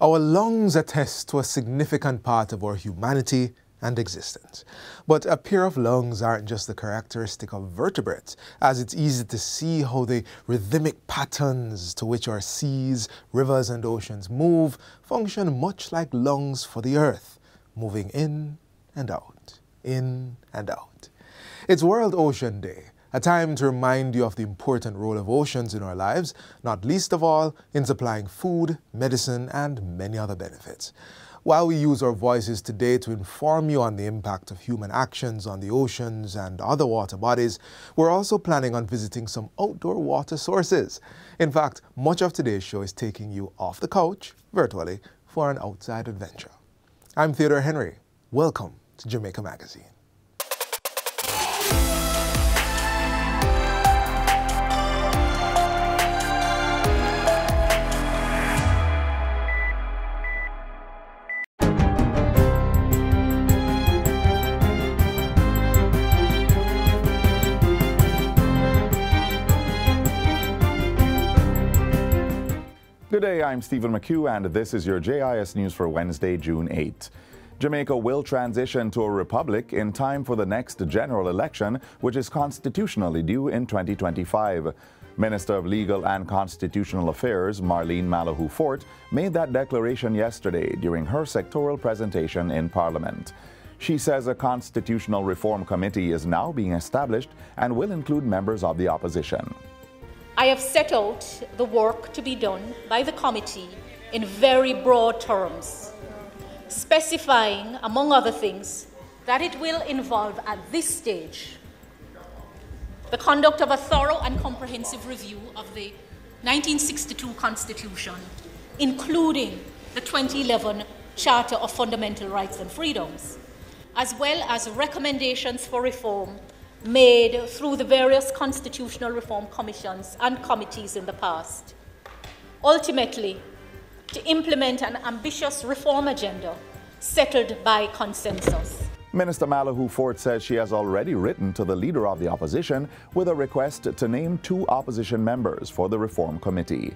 Our lungs attest to a significant part of our humanity and existence. But a pair of lungs aren't just the characteristic of vertebrates, as it's easy to see how the rhythmic patterns to which our seas, rivers and oceans move function much like lungs for the earth, moving in and out, in and out. It's World Ocean Day, a time to remind you of the important role of oceans in our lives, not least of all in supplying food, medicine and many other benefits. While we use our voices today to inform you on the impact of human actions on the oceans and other water bodies, we're also planning on visiting some outdoor water sources. In fact, much of today's show is taking you off the couch, virtually, for an outside adventure. I'm Theodore Henry. Welcome to Jamaica Magazine. Good day, I'm Stephen McHugh, and this is your JIS News for Wednesday, June 8. Jamaica will transition to a republic in time for the next general election, which is constitutionally due in 2025. Minister of Legal and Constitutional Affairs, Marlene Malahou-Fort, made that declaration yesterday during her sectoral presentation in Parliament. She says a constitutional reform committee is now being established and will include members of the opposition. I have set out the work to be done by the committee in very broad terms, specifying, among other things, that it will involve at this stage the conduct of a thorough and comprehensive review of the 1962 Constitution, including the 2011 Charter of Fundamental Rights and Freedoms, as well as recommendations for reform made through the various constitutional reform commissions and committees in the past. Ultimately, to implement an ambitious reform agenda settled by consensus. Minister Malahou-Fort says she has already written to the leader of the opposition with a request to name 2 opposition members for the reform committee.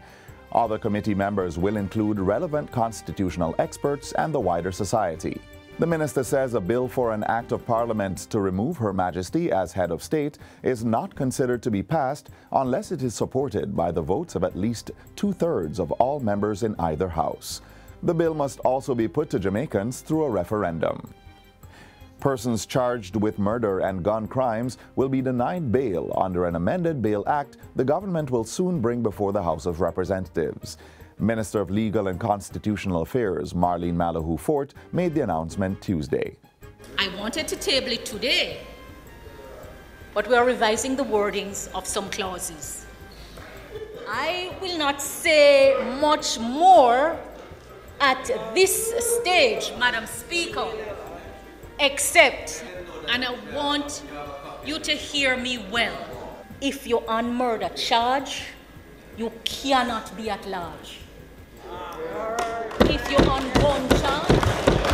Other committee members will include relevant constitutional experts and the wider society. The minister says a bill for an act of parliament to remove Her Majesty as head of state is not considered to be passed unless it is supported by the votes of at least 2/3 of all members in either house. The bill must also be put to Jamaicans through a referendum. Persons charged with murder and gun crimes will be denied bail under an amended Bail Act the government will soon bring before the House of Representatives. Minister of Legal and Constitutional Affairs, Marlene Malahou-Fort, made the announcement Tuesday. I wanted to table it today, but we are revising the wordings of some clauses. I will not say much more at this stage, Madam Speaker, except, and I want you to hear me well, if you're on murder charge, you cannot be at large. If you're on gun charge,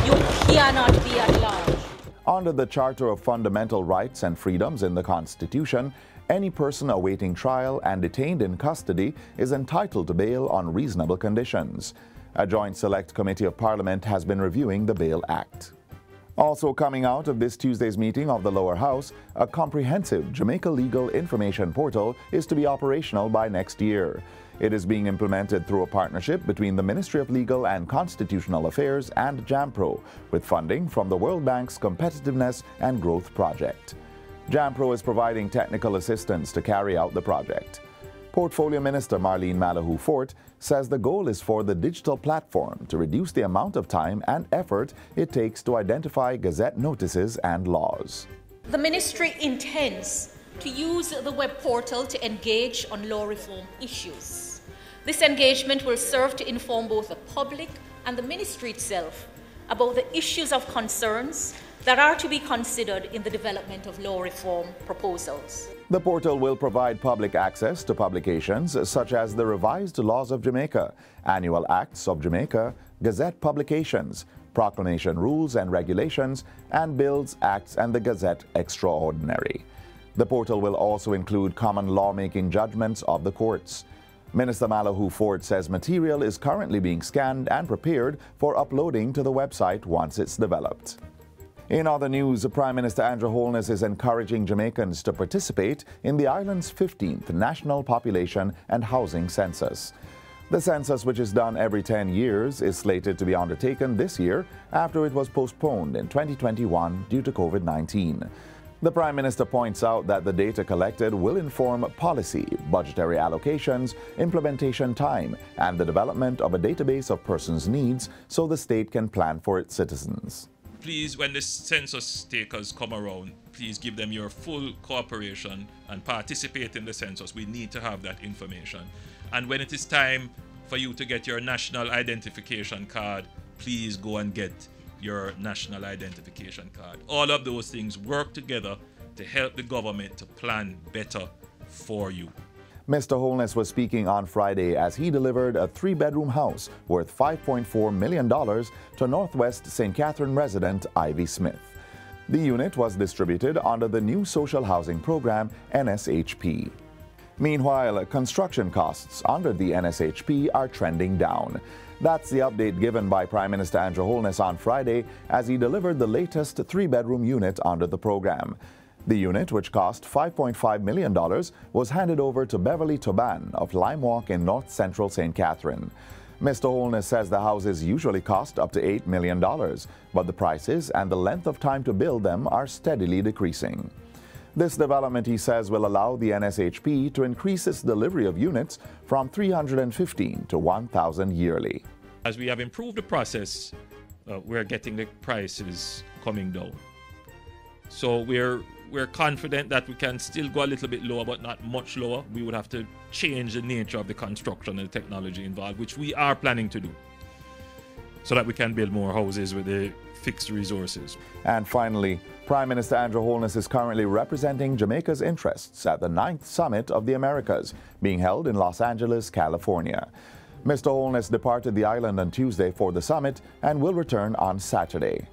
you cannot be at large. Under the Charter of Fundamental Rights and Freedoms in the Constitution, any person awaiting trial and detained in custody is entitled to bail on reasonable conditions. A joint select committee of Parliament has been reviewing the Bail Act. Also coming out of this Tuesday's meeting of the lower house, a comprehensive Jamaica Legal Information Portal is to be operational by next year. It is being implemented through a partnership between the Ministry of Legal and Constitutional Affairs and JAMPRO, with funding from the World Bank's Competitiveness and Growth Project. JAMPRO is providing technical assistance to carry out the project. Portfolio Minister Marlene Malahou-Fort says the goal is for the digital platform to reduce the amount of time and effort it takes to identify Gazette notices and laws. The ministry intends to use the web portal to engage on law reform issues. This engagement will serve to inform both the public and the ministry itself about the issues of concerns that are to be considered in the development of law reform proposals. The portal will provide public access to publications such as the Revised Laws of Jamaica, Annual Acts of Jamaica, Gazette publications, Proclamation Rules and Regulations, and Bills, Acts, and the Gazette Extraordinary. The portal will also include common lawmaking judgments of the courts. Minister Malahoo Ford says material is currently being scanned and prepared for uploading to the website once it's developed. In other news, Prime Minister Andrew Holness is encouraging Jamaicans to participate in the island's 15th National Population and Housing Census. The census, which is done every 10 years, is slated to be undertaken this year after it was postponed in 2021 due to COVID-19. The Prime Minister points out that the data collected will inform policy, budgetary allocations, implementation time, and the development of a database of persons' needs so the state can plan for its citizens. Please, when the census takers come around, please give them your full cooperation and participate in the census. We need to have that information. And when it is time for you to get your national identification card, please go and get your national identification card. All of those things work together to help the government to plan better for you. Mr. Holness was speaking on Friday as he delivered a 3-bedroom house worth $5.4 million to Northwest St. Catherine resident Ivy Smith. The unit was distributed under the new social housing program, NSHP. Meanwhile, construction costs under the NSHP are trending down. That's the update given by Prime Minister Andrew Holness on Friday as he delivered the latest 3-bedroom unit under the program. The unit, which cost $5.5 million, was handed over to Beverly Toban of Lime Walk in North Central St. Catherine. Mr. Holness says the houses usually cost up to $8 million, but the prices and the length of time to build them are steadily decreasing. This development, he says, will allow the NSHP to increase its delivery of units from 315 to 1,000 yearly. As we have improved the process, we're getting the prices coming down. So we're confident that we can still go a little bit lower, but not much lower. We would have to change the nature of the construction and the technology involved, which we are planning to do, so that we can build more houses with the fixed resources. And finally, Prime Minister Andrew Holness is currently representing Jamaica's interests at the 9th Summit of the Americas, being held in Los Angeles, California. Mr. Holness departed the island on Tuesday for the summit and will return on Saturday.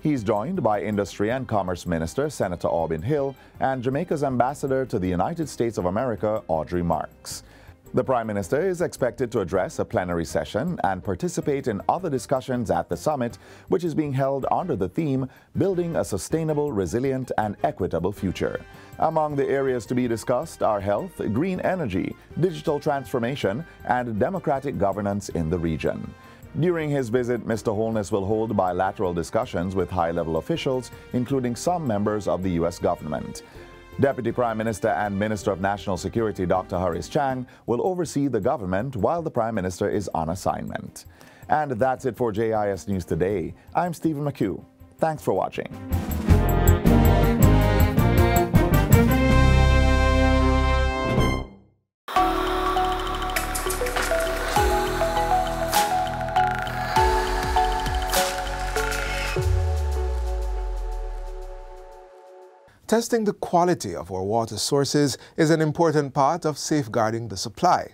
He's joined by Industry and Commerce Minister Senator Aubin Hill and Jamaica's Ambassador to the United States of America, Audrey Marks. The Prime Minister is expected to address a plenary session and participate in other discussions at the summit, which is being held under the theme, Building a Sustainable, Resilient and Equitable Future. Among the areas to be discussed are health, green energy, digital transformation, and democratic governance in the region. During his visit, Mr. Holness will hold bilateral discussions with high-level officials, including some members of the U.S. government. Deputy Prime Minister and Minister of National Security Dr. Horace Chang will oversee the government while the Prime Minister is on assignment. And that's it for JIS News Today. I'm Stephen McHugh. Thanks for watching. Testing the quality of our water sources is an important part of safeguarding the supply.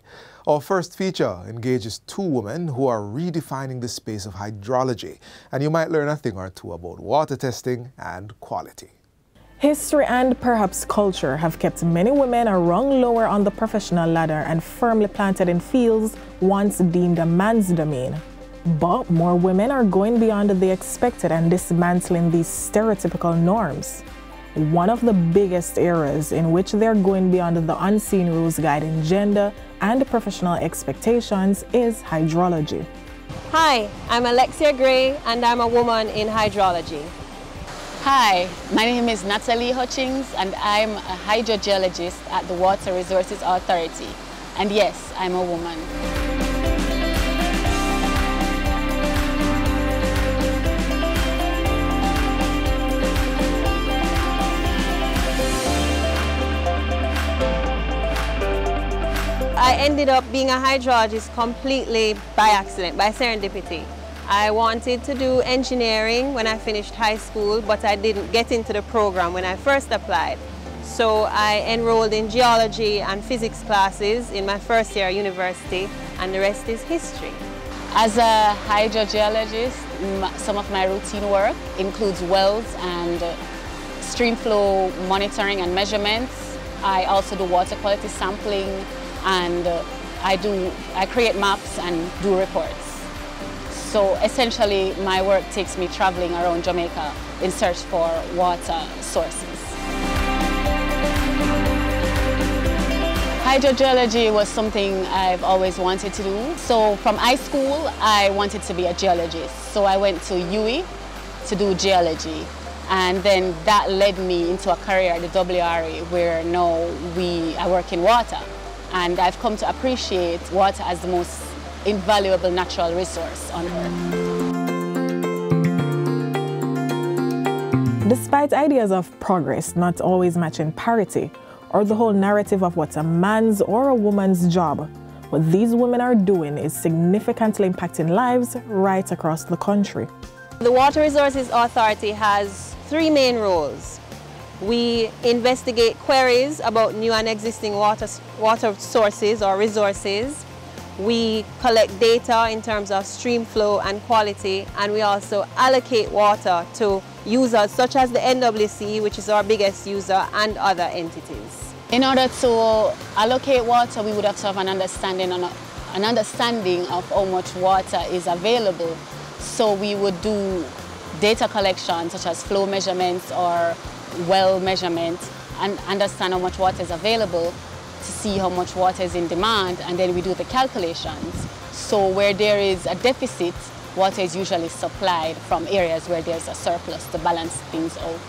Our first feature engages 2 women who are redefining the space of hydrology, and you might learn a thing or two about water testing and quality. History and perhaps culture have kept many women a rung lower on the professional ladder and firmly planted in fields once deemed a man's domain. But more women are going beyond the expected and dismantling these stereotypical norms. One of the biggest areas in which they're going beyond the unseen rules guiding gender and professional expectations is hydrology. Hi, I'm Alexia Gray and I'm a woman in hydrology. Hi, my name is Natalie Hutchings and I'm a hydrogeologist at the Water Resources Authority. And yes, I'm a woman. I ended up being a hydrologist completely by accident, by serendipity. I wanted to do engineering when I finished high school, but I didn't get into the program when I first applied. So I enrolled in geology and physics classes in my first year at university, and the rest is history. As a hydrogeologist, some of my routine work includes wells and stream flow monitoring and measurements. I also do water quality sampling, and I create maps and do reports. So essentially my work takes me traveling around Jamaica in search for water sources. Hydrogeology was something I've always wanted to do. So from high school, I wanted to be a geologist. So I went to UWI to do geology. And then that led me into a career at the WRA, where now I work in water. And I've come to appreciate water as the most invaluable natural resource on Earth. Despite ideas of progress not always matching parity, or the whole narrative of what's a man's or a woman's job, what these women are doing is significantly impacting lives right across the country. The Water Resources Authority has 3 main roles. We investigate queries about new and existing water sources or resources. We collect data in terms of stream flow and quality, and we also allocate water to users such as the NWC, which is our biggest user, and other entities. In order to allocate water, we would have to have an understanding of how much water is available. So we would do data collection such as flow measurements or well measurements and understand how much water is available to see how much water is in demand, and then we do the calculations. So where there is a deficit, water is usually supplied from areas where there's a surplus to balance things out.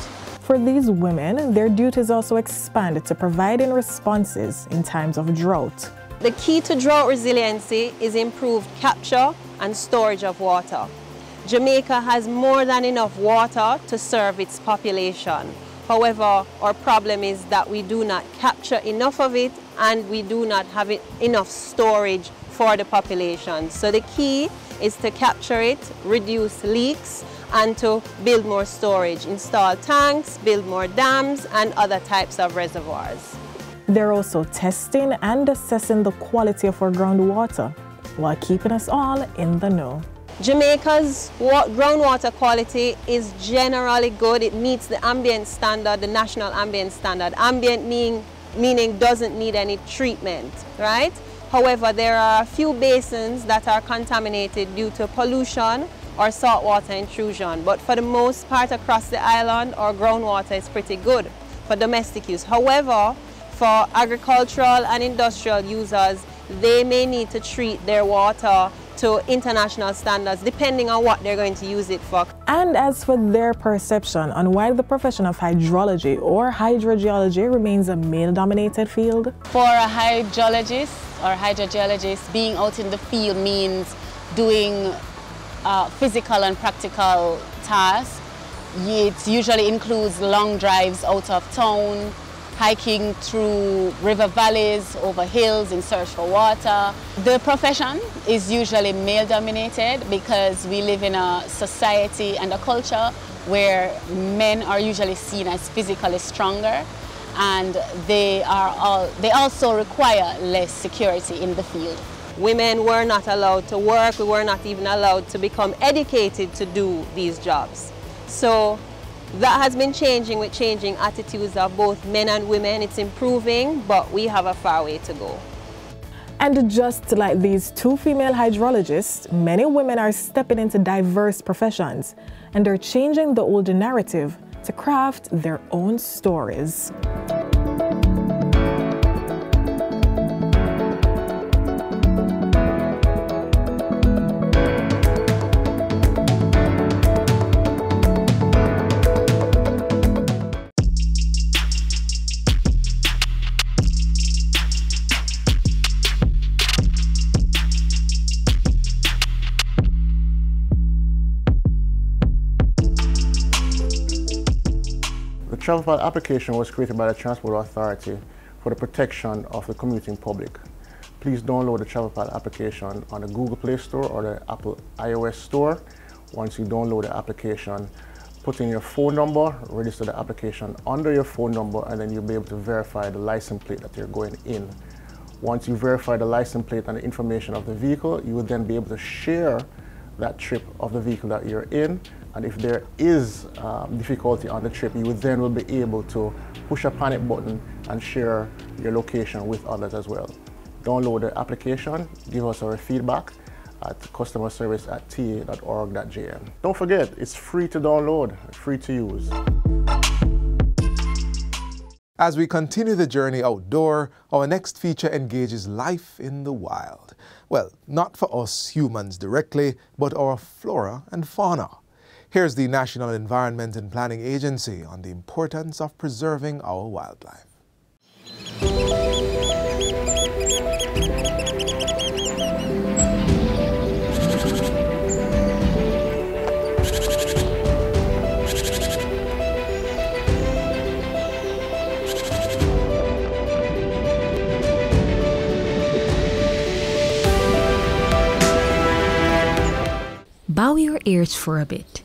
For these women, their duties also expand to providing responses in times of drought. The key to drought resiliency is improved capture and storage of water. Jamaica has more than enough water to serve its population. However, our problem is that we do not capture enough of it, and we do not have enough storage for the population. So the key is to capture it, reduce leaks, and to build more storage, install tanks, build more dams, and other types of reservoirs. They're also testing and assessing the quality of our groundwater while keeping us all in the know. Jamaica's groundwater quality is generally good. It meets the ambient standard, the national ambient standard. Ambient meaning doesn't need any treatment, right? However, there are a few basins that are contaminated due to pollution or saltwater intrusion. But for the most part across the island, our groundwater is pretty good for domestic use. However, for agricultural and industrial users, they may need to treat their water to international standards depending on what they're going to use it for. And as for their perception on why the profession of hydrology or hydrogeology remains a male-dominated field? For a hydrologist or hydrogeologist, being out in the field means doing physical and practical tasks. It usually includes long drives out of town, hiking through river valleys, over hills in search for water. The profession is usually male-dominated because we live in a society and a culture where men are usually seen as physically stronger, and they also require less security in the field. Women were not allowed to work, we were not even allowed to become educated to do these jobs. So that has been changing with changing attitudes of both men and women. It's improving, but we have a far way to go. And just like these 2 female hydrologists, many women are stepping into diverse professions, and they're changing the older narrative to craft their own stories. The travel file application was created by the Transport Authority for the protection of the commuting public. Please download the travel file application on the Google Play Store or the Apple iOS Store. Once you download the application, put in your phone number, register the application under your phone number, and then you'll be able to verify the license plate that you're going in. Once you verify the license plate and the information of the vehicle, you will then be able to share that trip of the vehicle that you're in. And if there is difficulty on the trip, you then will be able to push a panic button and share your location with others as well. download the application, give us our feedback at customerservice@ta.org.jm. Don't forget, it's free to download, free to use. As we continue the journey outdoor, our next feature engages life in the wild. Well, not for us humans directly, but our flora and fauna. Here's the National Environment and Planning Agency on the importance of preserving our wildlife. Bow your ears for a bit.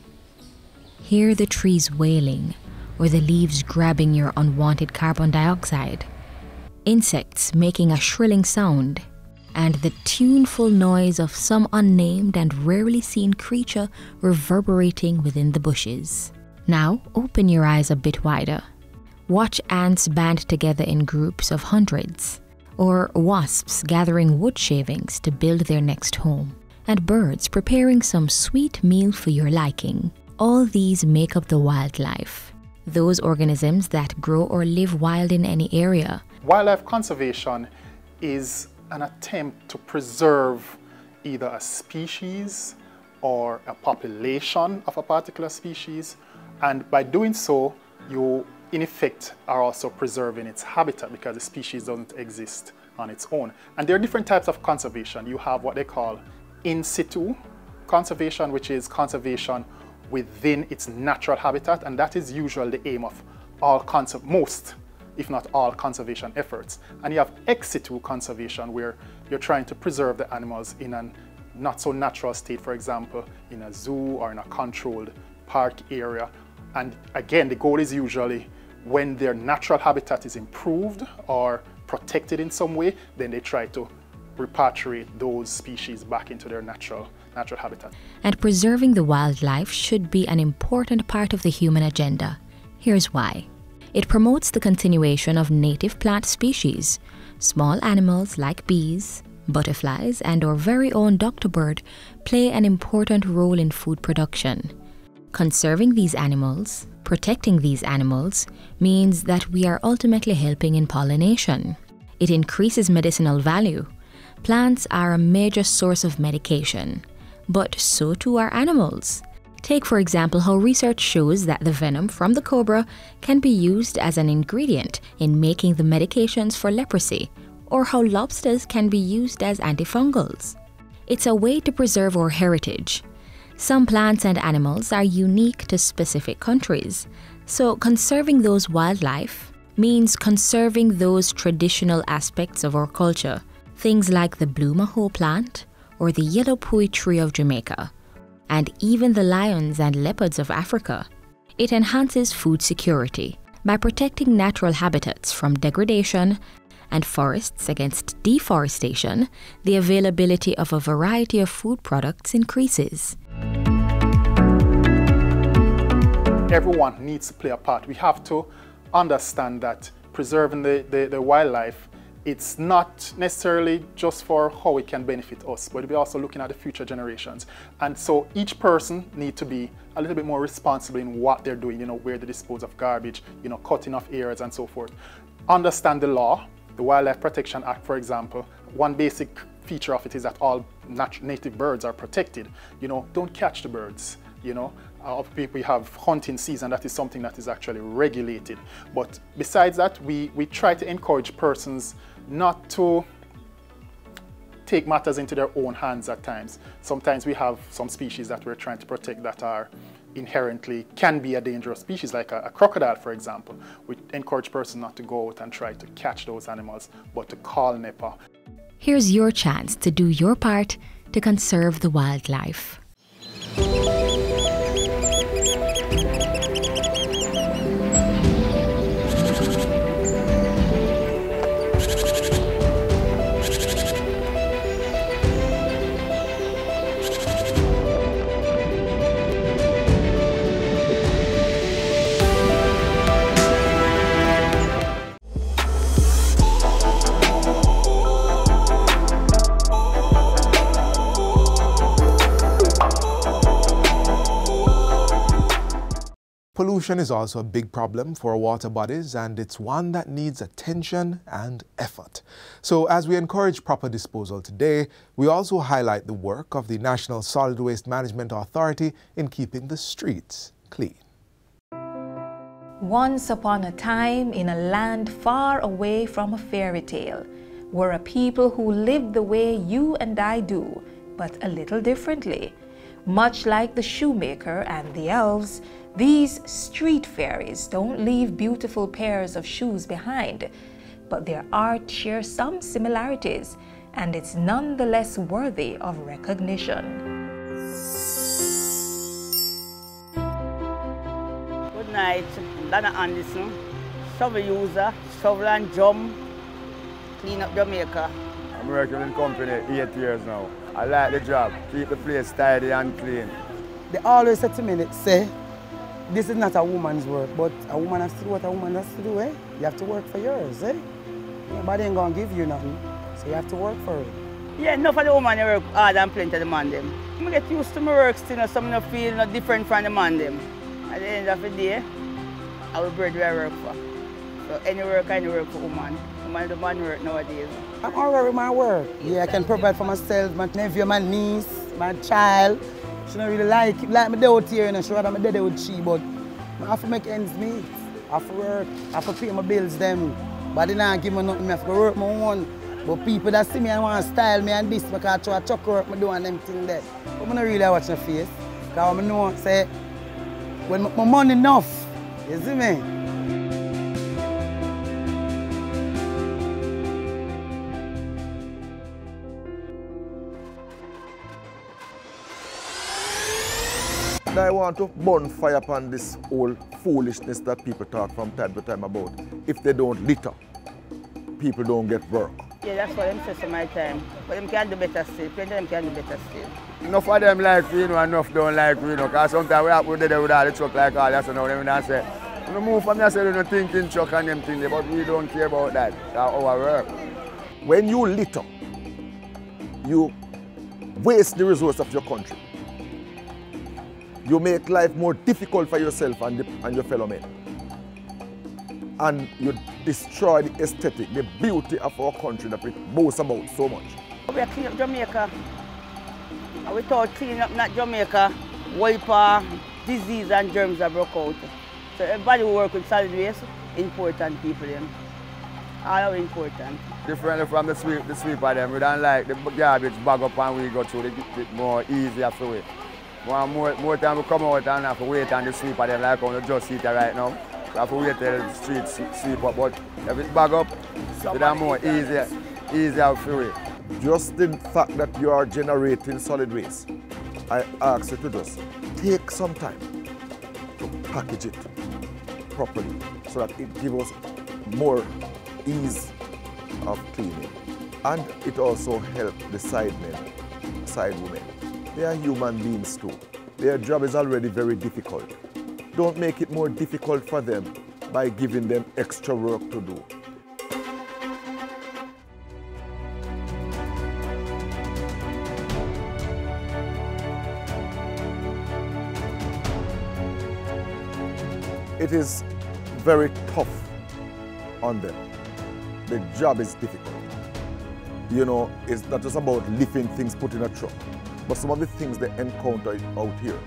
Hear the trees wailing or the leaves grabbing your unwanted carbon dioxide, insects making a shrilling sound, and the tuneful noise of some unnamed and rarely seen creature reverberating within the bushes. Now open your eyes a bit wider. Watch ants band together in groups of hundreds, or wasps gathering wood shavings to build their next home, and birds preparing some sweet meal for your liking. All these make up the wildlife, those organisms that grow or live wild in any area. Wildlife conservation is an attempt to preserve either a species or a population of a particular species, and by doing so, you in effect are also preserving its habitat because the species doesn't exist on its own. And there are different types of conservation. You have what they call in-situ conservation, which is conservation within its natural habitat, and that is usually the aim of most, if not all, conservation efforts. And you have ex-situ conservation, where you're trying to preserve the animals in a not so natural state, for example, in a zoo or in a controlled park area. And again, the goal is usually when their natural habitat is improved or protected in some way, then they try to repatriate those species back into their natural habitat. And preserving the wildlife should be an important part of the human agenda. Here's why. It promotes the continuation of native plant species. Small animals like bees, butterflies, and our very own doctorbird play an important role in food production. Conserving these animals, protecting these animals, means that we are ultimately helping in pollination. It increases medicinal value. Plants are a major source of medication, but so too are animals. Take, for example, how research shows that the venom from the cobra can be used as an ingredient in making the medications for leprosy, or how lobsters can be used as antifungals. It's a way to preserve our heritage. Some plants and animals are unique to specific countries, so conserving those wildlife means conserving those traditional aspects of our culture, things like the blue maho plant or the yellow pui tree of Jamaica, and even the lions and leopards of Africa. It enhances food security by protecting natural habitats from degradation and forests against deforestation. The availability of a variety of food products increases. Everyone needs to play a part. We have to understand that preserving the wildlife, it's not necessarily just for how it can benefit us, but we're also looking at the future generations. And so each person needs to be a little bit more responsible in what they're doing, where they dispose of garbage, cutting off areas and so forth. Understand the law, the Wildlife Protection Act, for example. One basic feature of it is that all native birds are protected. Don't catch the birds, We have hunting season, that is something that is actually regulated. But besides that, we try to encourage persons not to take matters into their own hands at times. Sometimes we have some species that we're trying to protect that are inherently can be a dangerous species, like a crocodile, for example. We encourage persons not to go out and try to catch those animals, but to call NEPA. Here's your chance to do your part to conserve the wildlife. Pollution is also a big problem for water bodies, and it's one that needs attention and effort. So as we encourage proper disposal today, we also highlight the work of the National Solid Waste Management Authority in keeping the streets clean. Once upon a time, in a land far away from a fairy tale, were a people who lived the way you and I do, but a little differently. Much like the shoemaker and the elves, these street fairies don't leave beautiful pairs of shoes behind, but their art shares some similarities, and it's nonetheless worthy of recognition. Good night, Dana Anderson, shovel user, shovel and jump, clean up Jamaica. I'm working in company 8 years now. I like the job, keep the place tidy and clean. They always say to me, say, this is not a woman's work, but a woman has to do what a woman has to do, eh? You have to work for yours, eh? Nobody ain't gonna give you nothing, so you have to work for it. Yeah, enough of the woman you work hard and plenty of the man them. I get used to my work still, so I feel no different from the man them. At the end of the day, I will bread where I work for. So any work for woman. Woman do man work nowadays. I'm all right with my work. Yeah, I can provide for myself, my nephew, my niece, my child. She don't really like me day out here, you know. She rather me day with she, but I have to make ends meet. I have to work, I have to pay my bills them. But they don't give me nothing, I have to work my own. But people that see me and want to style me and this because I try to chuck work me do and them things there. But I don't really watch my face. Because I know, say, when my money enough, you see me? I want to burn fire upon this whole foolishness that people talk from time to time about. If they don't litter, people don't get work. Yeah, that's what them say some my time. But them can do better still. Plenty of them can do better still. Enough of them like we, enough don't like we, because sometimes we have to do there with all the truck like all that, so now them don't say, we move from there, say we don't thinking truck and them things, but we don't care about that. That's our work. When you litter, you waste the resource of your country. You make life more difficult for yourself and your fellow men. And you destroy the aesthetic, the beauty of our country that we boast about so much. We are cleaning up Jamaica. And without cleaning up not Jamaica, wiper, disease and germs are broke out. So everybody who work with solid waste, important people them. All important. Differently from the sweeper them, we don't like the garbage bag up and we go through it more easier for it. More time we come out and have to wait on the sweeper them like on the just seat right now. We have to wait till the street sweep up, but if it's bag up, it's more easier for it. Just the fact that you are generating solid waste, I ask you to just take some time to package it properly so that it gives us more ease of cleaning. And it also helps the side men, side women. They are human beings too. Their job is already very difficult. Don't make it more difficult for them by giving them extra work to do. It is very tough on them. The job is difficult. You know, it's not just about lifting things put in a truck, but some of the things they encounter out here.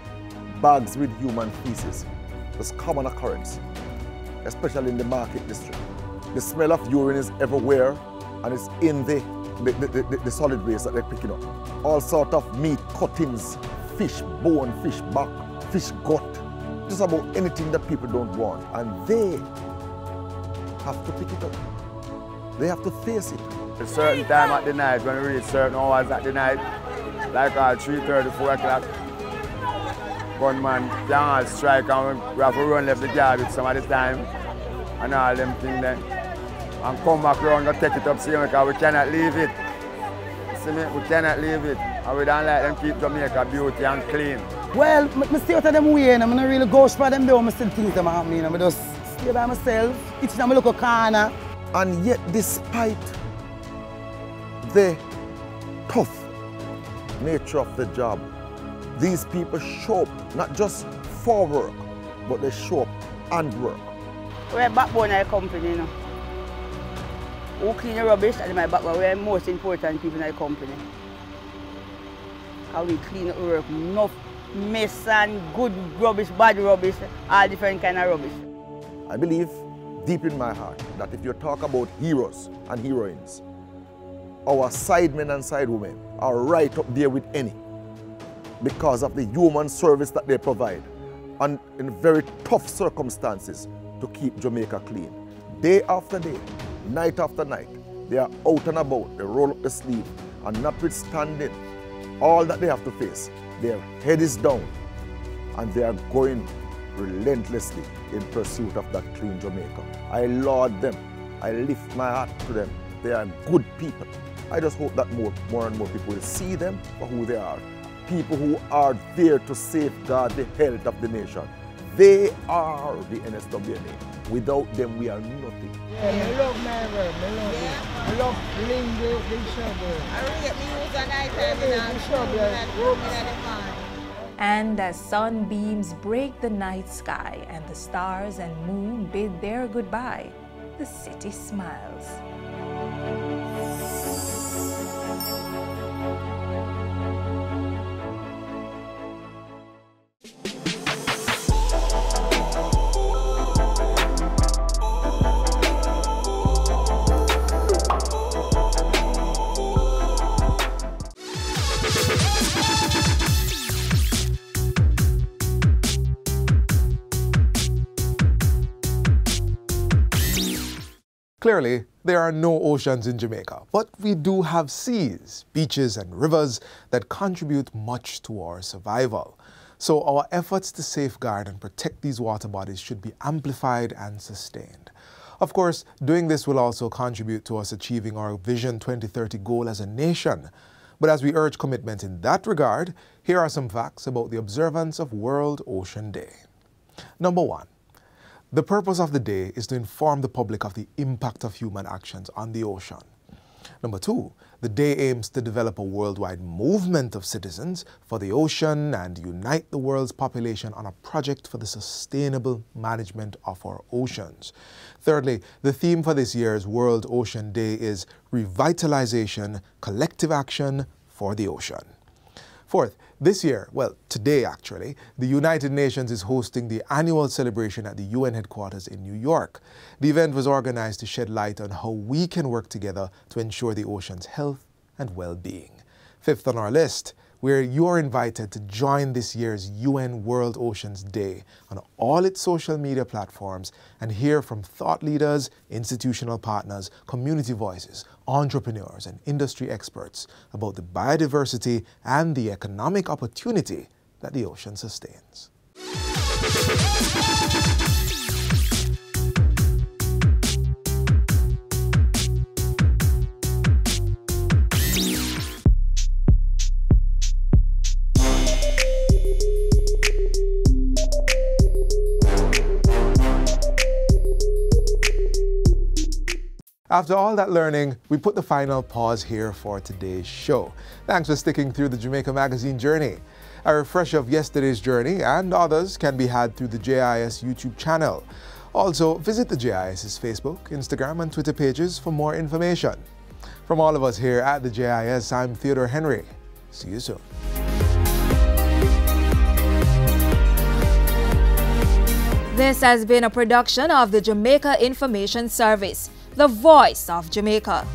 Bags with human feces. It's a common occurrence, especially in the market district. The smell of urine is everywhere, and it's in the solid waste that they're picking up. All sorts of meat cuttings, fish bone, fish back, fish gut, just about anything that people don't want. And they have to pick it up. They have to face it. A certain time at the night, when we reach certain hours at the night, like 3:30, 4 o'clock, gunman can all strike and we have to run left the garbage some of the time and all them things then. And come back around and take it up same because we cannot leave it. See me? We cannot leave it. And we don't like them keep Jamaica beauty and clean. Well, I stay out of them way and I'm not really go for them though. I still think them happen, you know. I just stay by myself, each time I look a corner. And yet despite the tough nature of the job, these people show up not just for work, but they show up and work. We're backbone of the company, you know. Who clean the rubbish and my backbone, we're the most important people in the company. How we clean up the work, enough mess and good rubbish, bad rubbish, all different kind of rubbish. I believe deep in my heart that if you talk about heroes and heroines, our sidemen and sidewomen are right up there with any because of the human service that they provide and in very tough circumstances to keep Jamaica clean. Day after day, night after night, they are out and about, they roll up the sleeve, and notwithstanding all that they have to face, their head is down and they are going relentlessly in pursuit of that clean Jamaica. I laud them, I lift my hat to them. They are good people. I just hope that more and more people will see them for who they are. People who are there to safeguard the health of the nation. They are the NSWNA. Without them, we are nothing. Yeah, I love my work. I love it. I love clean the shovel. I get me use at night time And as sunbeams break the night sky and the stars and moon bid their goodbye, the city smiles. Clearly, there are no oceans in Jamaica, but we do have seas, beaches, and rivers that contribute much to our survival. So our efforts to safeguard and protect these water bodies should be amplified and sustained. Of course, doing this will also contribute to us achieving our Vision 2030 goal as a nation. But as we urge commitment in that regard, here are some facts about the observance of World Ocean Day. Number 1. The purpose of the day is to inform the public of the impact of human actions on the ocean. Number 2, the day aims to develop a worldwide movement of citizens for the ocean and unite the world's population on a project for the sustainable management of our oceans. Thirdly, the theme for this year's World Ocean Day is Revitalization, Collective Action for the Ocean. Fourth, this year, well, today actually, the United Nations is hosting the annual celebration at the UN headquarters in New York. The event was organized to shed light on how we can work together to ensure the ocean's health and well-being. Fifth on our list, where you are invited to join this year's UN World Oceans Day on all its social media platforms and hear from thought leaders, institutional partners, community voices, entrepreneurs, and industry experts about the biodiversity and the economic opportunity that the ocean sustains. After all that learning, we put the final pause here for today's show. Thanks for sticking through the Jamaica Magazine journey. A refresher of yesterday's journey and others can be had through the JIS YouTube channel. Also, visit the JIS's Facebook, Instagram, and Twitter pages for more information. From all of us here at the JIS, I'm Theodore Henry. See you soon. This has been a production of the Jamaica Information Service, the voice of Jamaica.